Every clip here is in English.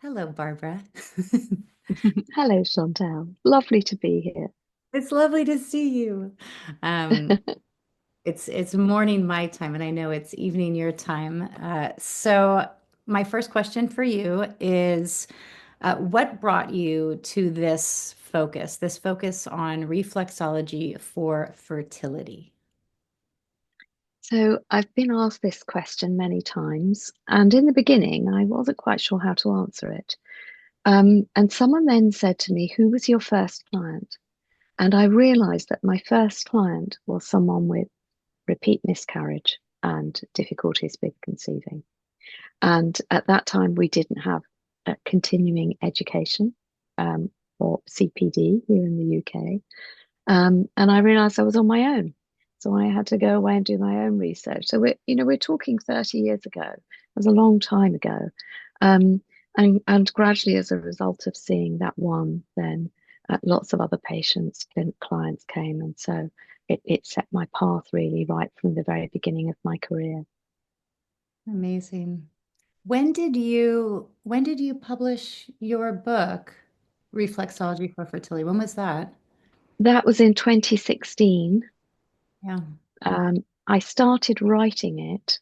Hello, Barbara. Hello, Chantal. Lovely to be here. It's lovely to see you. Um, it's morning my time, and I know it's evening your time. So my first question for you is, what brought you to this focus on reflexology for fertility? So, I've been asked this question many times, and in the beginning, I wasn't quite sure how to answer it. And someone then said to me, "Who was your first client?" And I realized that my first client was someone with repeat miscarriage and difficulties with conceiving. And at that time, we didn't have a continuing education, um, or CPD here in the UK. And I realized I was on my own. So I had to go away and do my own research. So we're talking 30 years ago. It was a long time ago. Um, and gradually, as a result of seeing that one, then lots of other patients, clients came. And so it set my path really right from the very beginning of my career. Amazing. When did you publish your book, Reflexology for Fertility? When was that? That was in 2016. Yeah. I started writing it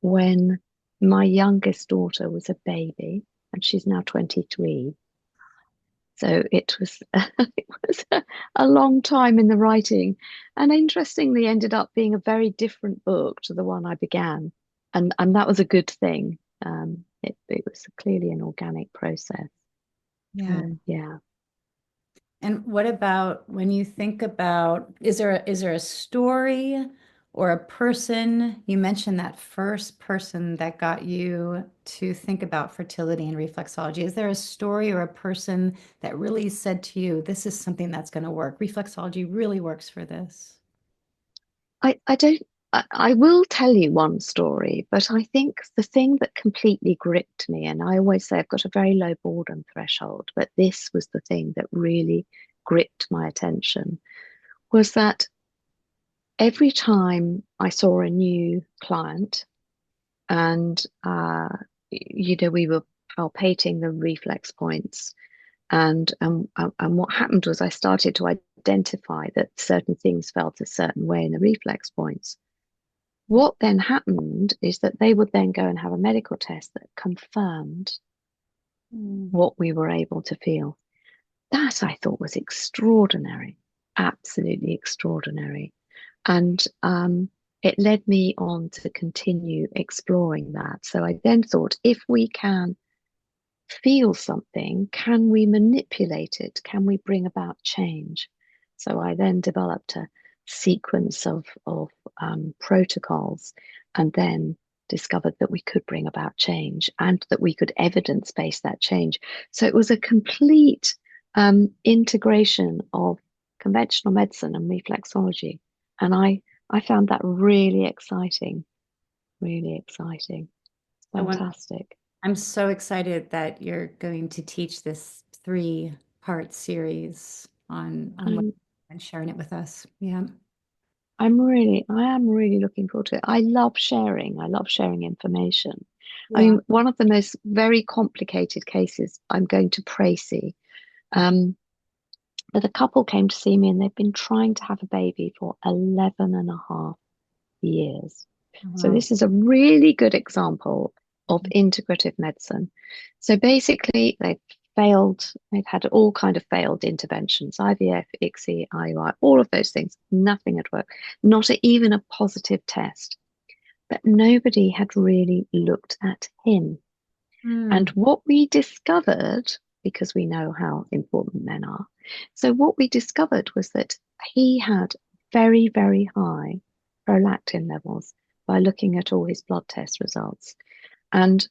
when my youngest daughter was a baby, and she's now 23. So it was it was a long time in the writing, and interestingly ended up being a very different book to the one I began, and that was a good thing. It was clearly an organic process. Yeah. So yeah. And what about when you think about, is there a story or a person? You mentioned that first person that got you to think about fertility and reflexology. Is there a story or a person that really said to you, this is something that's going to work? Reflexology really works for this. I don't, I will tell you one story, but I think the thing that completely gripped me, and I always say I've got a very low boredom threshold, but this was the thing that really gripped my attention, was that every time I saw a new client and, we were palpating the reflex points, and what happened was I started to identify that certain things felt a certain way in the reflex points. What then happened is that they would then go and have a medical test that confirmed Mm. what we were able to feel. That I thought was extraordinary, absolutely extraordinary. And it led me on to continue exploring that. So I then thought, if we can feel something, can we manipulate it? Can we bring about change? So I then developed a sequence of protocols, and then discovered that we could bring about change and that we could evidence base that change. So it was a complete integration of conventional medicine and reflexology. And I found that really exciting, really exciting, I want, fantastic. I'm so excited that you're going to teach this three-part series on what I'm and sharing it with us. Yeah. I am really looking forward to it. I love sharing. I love sharing information. I Yeah. mean, one of the most very complicated cases I'm going to pray see. Um, but a couple came to see me and they've been trying to have a baby for 11 and a half years. So Wow. this is a really good example of integrative medicine. So basically, they've had all kind of failed interventions, IVF, ICSI, IUI, all of those things. Nothing had worked, not even a positive test. But nobody had really looked at him. And Mm. what we discovered, because we know how important men are, so what we discovered was that he had very, very high prolactin levels by looking at all his blood test results. And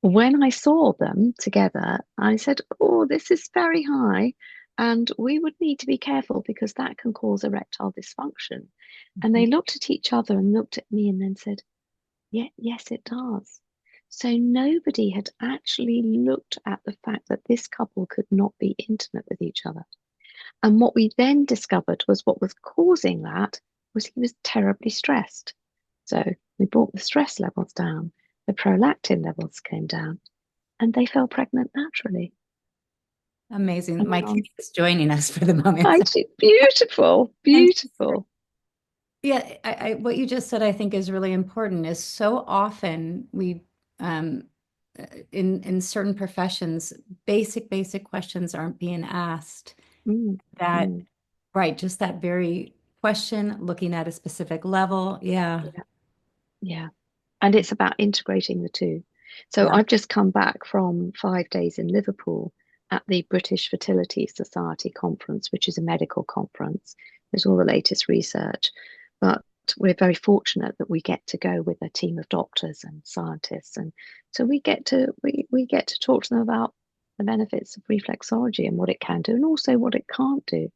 when I saw them together, I said, "Oh, this is very high. And we would need to be careful because that can cause erectile dysfunction." And Mhm. they looked at each other and looked at me and then said, "Yeah, yes, it does." So nobody had actually looked at the fact that this couple could not be intimate with each other. And what we then discovered was what was causing that was he was terribly stressed. So we brought the stress levels down, the prolactin levels came down. and they fell pregnant naturally. Amazing. And My kid is joining us for the moment. beautiful, And beautiful. yeah, what you just said, I think is really important, is so often um, in certain professions, basic questions aren't being asked Mm, that, mm, right, just that very question, looking at a specific level. Yeah. yeah, yeah. And it's about integrating the two. So Yeah. I've just come back from 5 days in Liverpool at the British Fertility Society conference, which is a medical conference. There's all the latest research, but we're very fortunate that we get to go with a team of doctors and scientists, and so we get to talk to them about the benefits of reflexology and what it can do, and also what it can't do.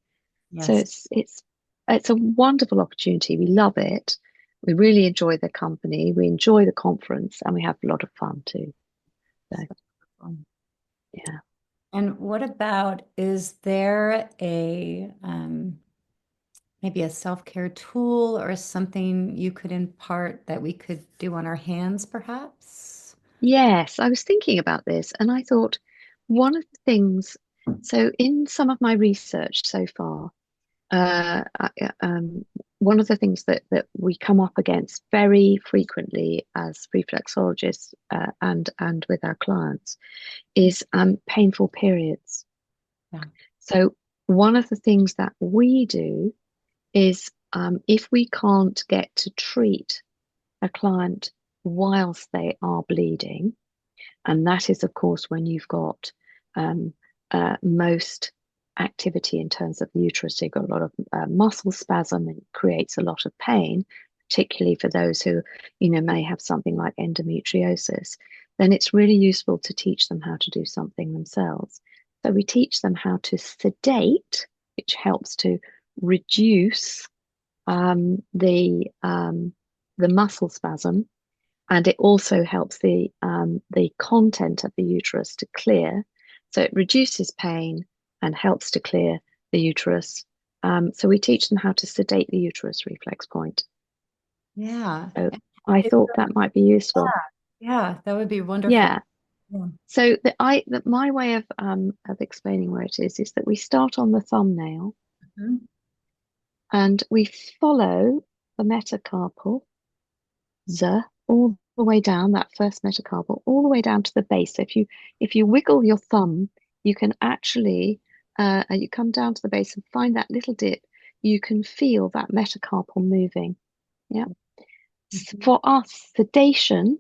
So Yes. it's a wonderful opportunity. We love it. We really enjoy the company. We enjoy the conference, and we have a lot of fun too. So So cool. yeah. And what about, is there maybe a self-care tool or something you could impart that we could do on our hands, perhaps? Yes, I was thinking about this, and I thought one of the things, so in some of my research so far, one of the things that we come up against very frequently as reflexologists, and with our clients, is painful periods. Yeah. So one of the things that we do is, if we can't get to treat a client whilst they are bleeding, and that is, of course, when you've got um, most activity in terms of the uterus. So you've got a lot of muscle spasm and creates a lot of pain, particularly for those who, may have something like endometriosis. Then it's really useful to teach them how to do something themselves. So we teach them how to sedate, which helps to reduce the muscle spasm, and it also helps the content of the uterus to clear. So it reduces pain and helps to clear the uterus. So we teach them how to sedate the uterus reflex point. Yeah. So I Is thought that might be useful. Yeah, that would be wonderful. Yeah. Yeah. So my way of explaining where it is that we start on the thumbnail Mhm. and we follow the metacarpal all the way down, that first metacarpal, all the way down to the base. So if you wiggle your thumb, you can actually you come down to the base and find that little dip. You can feel that metacarpal moving. Yeah. Mhm. For us, sedation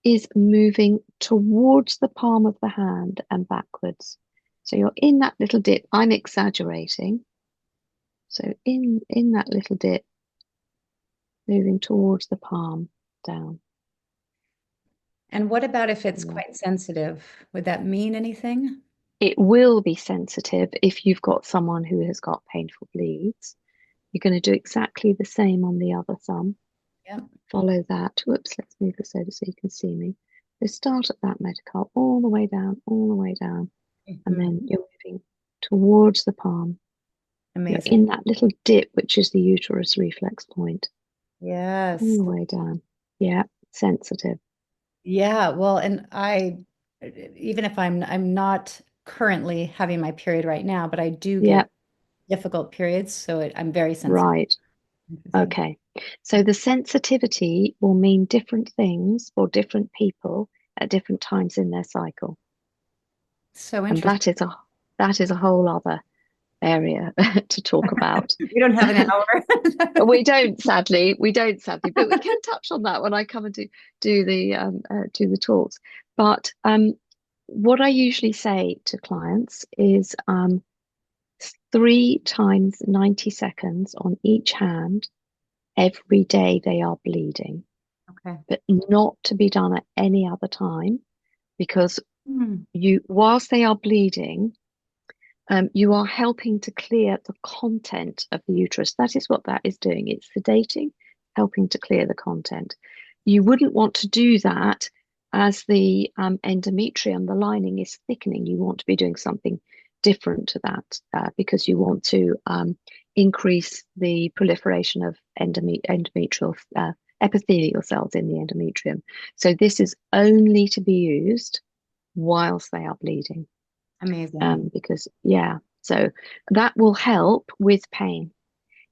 is moving towards the palm of the hand and backwards. So you're in that little dip. I'm exaggerating. So in that little dip, moving towards the palm down. And what about if it's Yeah. quite sensitive? Would that mean anything? It will be sensitive if you've got someone who has got painful bleeds. You're going to do exactly the same on the other thumb. Yeah. Follow that. Whoops, let's move this over so you can see me. So start at that metacarp all the way down, all the way down, and Mhm. then you're moving towards the palm. You're Amazing. in that little dip, which is the uterus reflex point, all Yes. the way down. Yeah, sensitive. Yeah. Well, and even if I'm not currently having my period right now, but I do Yeah, get difficult periods, so I'm very sensitive right. to everything. Okay. So the sensitivity will mean different things for different people at different times in their cycle. So And interesting. that is a whole other area to talk about. We don't have an hour. We don't sadly, but we can touch on that when I come and do the talks. But what I usually say to clients is 3 times 90 seconds on each hand every day they are bleeding, Okay. but not to be done at any other time, because Hmm. whilst they are bleeding, you are helping to clear the content of the uterus. That is what that is doing. It's sedating, helping to clear the content. You wouldn't want to do that as the endometrium, the lining, is thickening. You want to be doing something different to that, because you want to increase the proliferation of endometrial epithelial cells in the endometrium. So this is only to be used whilst they are bleeding. Amazing. Because yeah, so that will help with pain.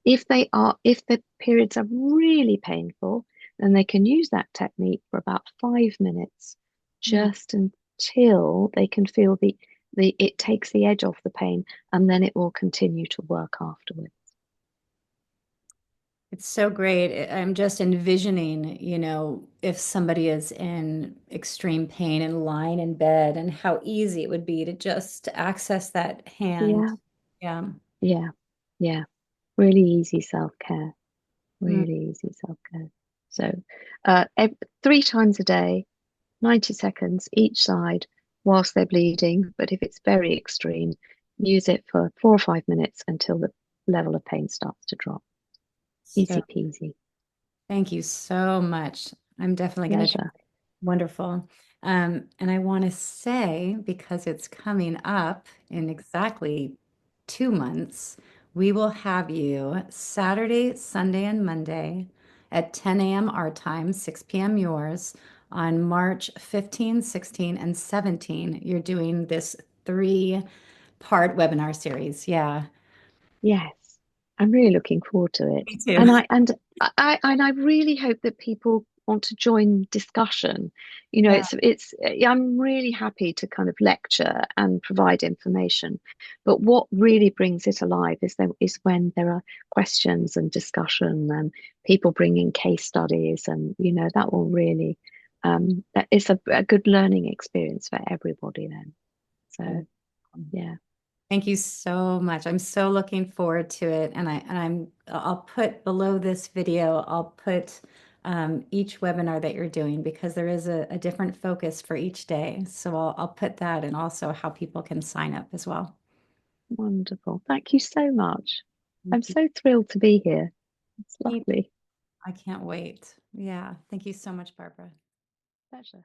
If the periods are really painful, then they can use that technique for about 5 minutes, Mm. just until they can feel the it takes the edge off the pain, and then it will continue to work afterwards. It's so great. I'm just envisioning, if somebody is in extreme pain and lying in bed and how easy it would be to just access that hand. Yeah, Yeah. yeah, yeah. Really easy self-care. Mm. Really easy self-care. So, ev 3 times a day, 90 seconds each side whilst they're bleeding. But if it's very extreme, use it for 4 or 5 minutes until the level of pain starts to drop. So Easy peasy. thank you so much. I'm definitely going to try. Pleasure. Wonderful. And I want to say, because it's coming up in exactly 2 months, we will have you Saturday, Sunday, and Monday at 10 a.m. our time, 6 p.m. yours, on March 15, 16, and 17. You're doing this three-part webinar series. Yeah. Yes, I'm really looking forward to it. Me too. And I really hope that people want to join discussion. You know, Yeah. it's I'm really happy to kind of lecture and provide information, but what really brings it alive is when there are questions and discussion and people bringing case studies, and that will really that is a good learning experience for everybody then. So yeah, Thank you so much. I'm so looking forward to it. I'll put below this video, I'll put each webinar that you're doing because there is a different focus for each day. So I'll put that and also how people can sign up as well. wonderful. Thank you so much. Thank I'm you. so thrilled to be here. It's Me- lovely. I can't wait. Yeah. Thank you so much, Barbara. Pleasure.